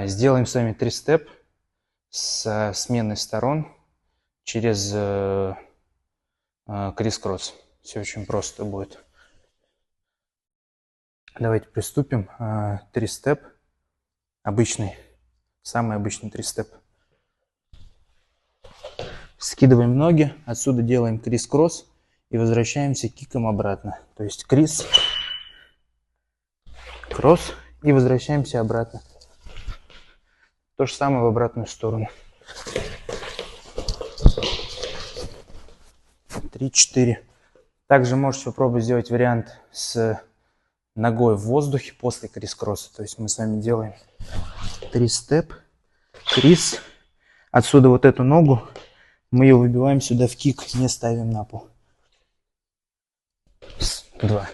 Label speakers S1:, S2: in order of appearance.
S1: Сделаем с вами 3 степ с сменой сторон через крисс-кросс. Все очень просто будет. Давайте приступим. 3 степ. Обычный. Самый обычный 3 степ. Скидываем ноги. Отсюда делаем крисс-кросс. И возвращаемся киком обратно. То есть крисс, кросс и возвращаемся обратно. То же самое в обратную сторону. 3-4. Также можете попробовать сделать вариант с ногой в воздухе после крисс-кросса. То есть мы с вами делаем 3 степ, крисс. Отсюда вот эту ногу мы ее выбиваем сюда в кик, не ставим на пол. 2.